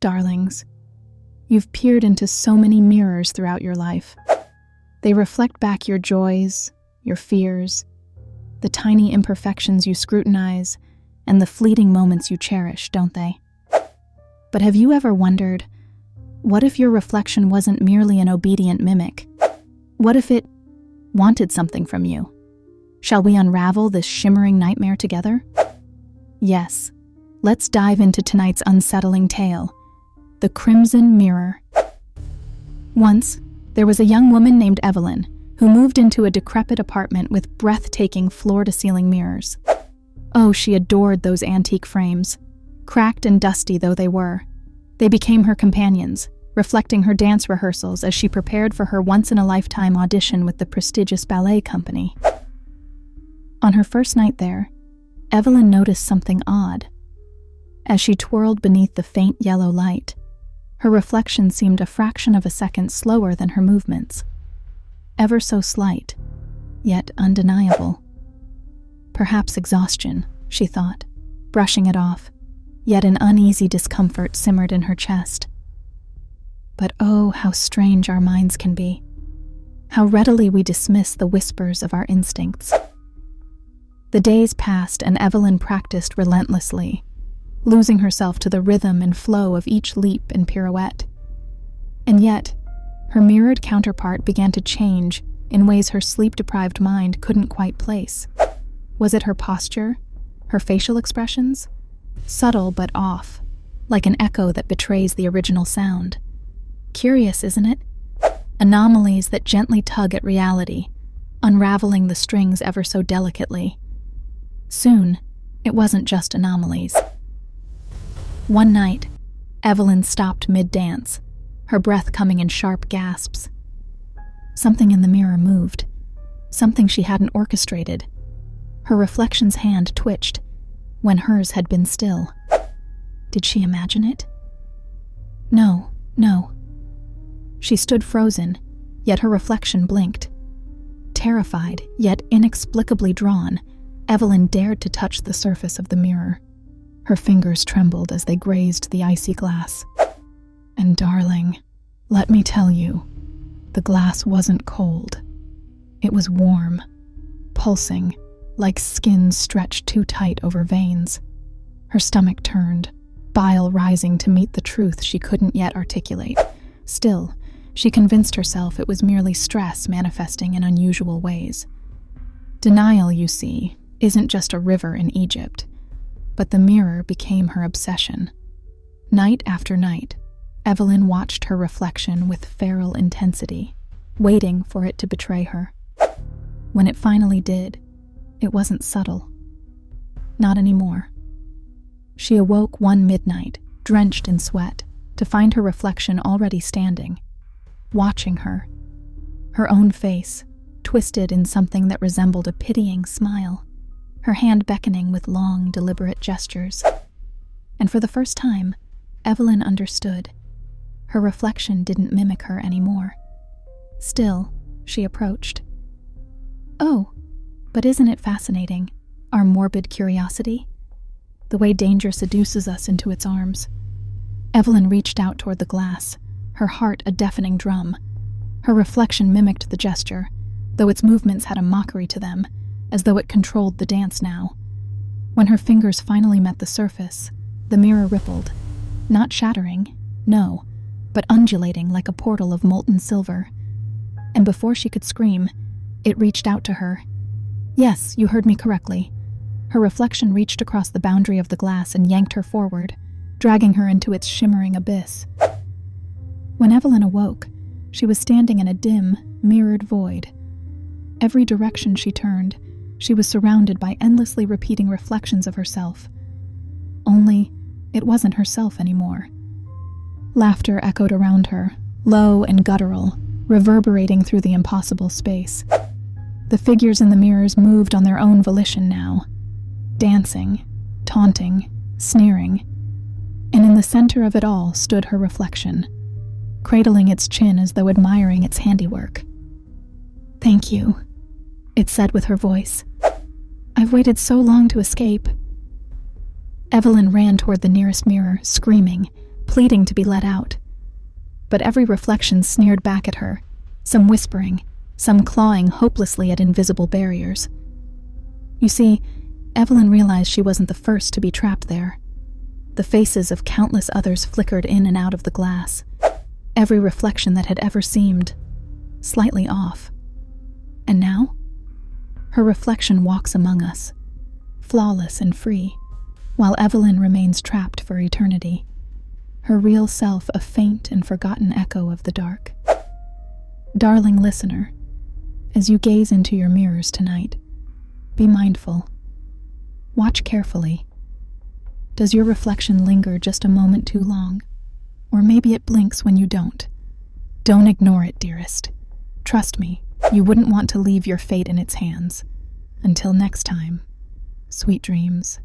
Darlings, you've peered into so many mirrors throughout your life. They reflect back your joys, your fears, the tiny imperfections you scrutinize, and the fleeting moments you cherish, don't they? But have you ever wondered, what if your reflection wasn't merely an obedient mimic? What if it wanted something from you? Shall we unravel this shimmering nightmare together? Yes, let's dive into tonight's unsettling tale, the Crimson Mirror. Once, there was a young woman named Evelyn who moved into a decrepit apartment with breathtaking floor-to-ceiling mirrors. Oh, she adored those antique frames. Cracked and dusty though they were, they became her companions, reflecting her dance rehearsals as she prepared for her once-in-a-lifetime audition with the prestigious ballet company. On her first night there, Evelyn noticed something odd. As she twirled beneath the faint yellow light, her reflection seemed a fraction of a second slower than her movements. Ever so slight, yet undeniable. Perhaps exhaustion, she thought, brushing it off, yet an uneasy discomfort simmered in her chest. But oh, how strange our minds can be. How readily we dismiss the whispers of our instincts. The days passed and Evelyn practiced relentlessly, losing herself to the rhythm and flow of each leap and pirouette. And yet, her mirrored counterpart began to change in ways her sleep-deprived mind couldn't quite place. Was it her posture? Her facial expressions? Subtle but off, like an echo that betrays the original sound. Curious, isn't it? Anomalies that gently tug at reality, unraveling the strings ever so delicately. Soon, it wasn't just anomalies. One night, Evelyn stopped mid-dance, her breath coming in sharp gasps. Something in the mirror moved, something she hadn't orchestrated. Her reflection's hand twitched, when hers had been still. Did she imagine it? No. She stood frozen, yet her reflection blinked. Terrified, yet inexplicably drawn, Evelyn dared to touch the surface of the mirror. Her fingers trembled as they grazed the icy glass. And darling, let me tell you, the glass wasn't cold. It was warm, pulsing, like skin stretched too tight over veins. Her stomach turned, bile rising to meet the truth she couldn't yet articulate. Still, she convinced herself it was merely stress manifesting in unusual ways. Denial, you see, isn't just a river in Egypt, but the mirror became her obsession. Night after night, Evelyn watched her reflection with feral intensity, waiting for it to betray her. When it finally did, it wasn't subtle. Not anymore. She awoke one midnight, drenched in sweat, to find her reflection already standing, watching her. Her own face, twisted in something that resembled a pitying smile, her hand beckoning with long, deliberate gestures. And for the first time, Evelyn understood. Her reflection didn't mimic her anymore. Still, she approached. Oh, but isn't it fascinating, our morbid curiosity? The way danger seduces us into its arms. Evelyn reached out toward the glass, her heart a deafening drum. Her reflection mimicked the gesture, though its movements had a mockery to them, as though it controlled the dance now. When her fingers finally met the surface, the mirror rippled, not shattering, no, but undulating like a portal of molten silver. And before she could scream, it reached out to her. Yes, you heard me correctly. Her reflection reached across the boundary of the glass and yanked her forward, dragging her into its shimmering abyss. When Evelyn awoke, she was standing in a dim, mirrored void. Every direction she turned, she was surrounded by endlessly repeating reflections of herself. Only, it wasn't herself anymore. Laughter echoed around her, low and guttural, reverberating through the impossible space. The figures in the mirrors moved on their own volition now, dancing, taunting, sneering. And in the center of it all stood her reflection, cradling its chin as though admiring its handiwork. "Thank you," it said with her voice. "I've waited so long to escape." Evelyn ran toward the nearest mirror, screaming, pleading to be let out. But every reflection sneered back at her, some whispering, some clawing hopelessly at invisible barriers. You see, Evelyn realized she wasn't the first to be trapped there. The faces of countless others flickered in and out of the glass, every reflection that had ever seemed slightly off. And now, her reflection walks among us, flawless and free, while Evelyn remains trapped for eternity, her real self a faint and forgotten echo of the dark. Darling listener, as you gaze into your mirrors tonight, be mindful. Watch carefully. Does your reflection linger just a moment too long? Or maybe it blinks when you don't. Don't ignore it, dearest. Trust me, you wouldn't want to leave your fate in its hands. Until next time, sweet dreams.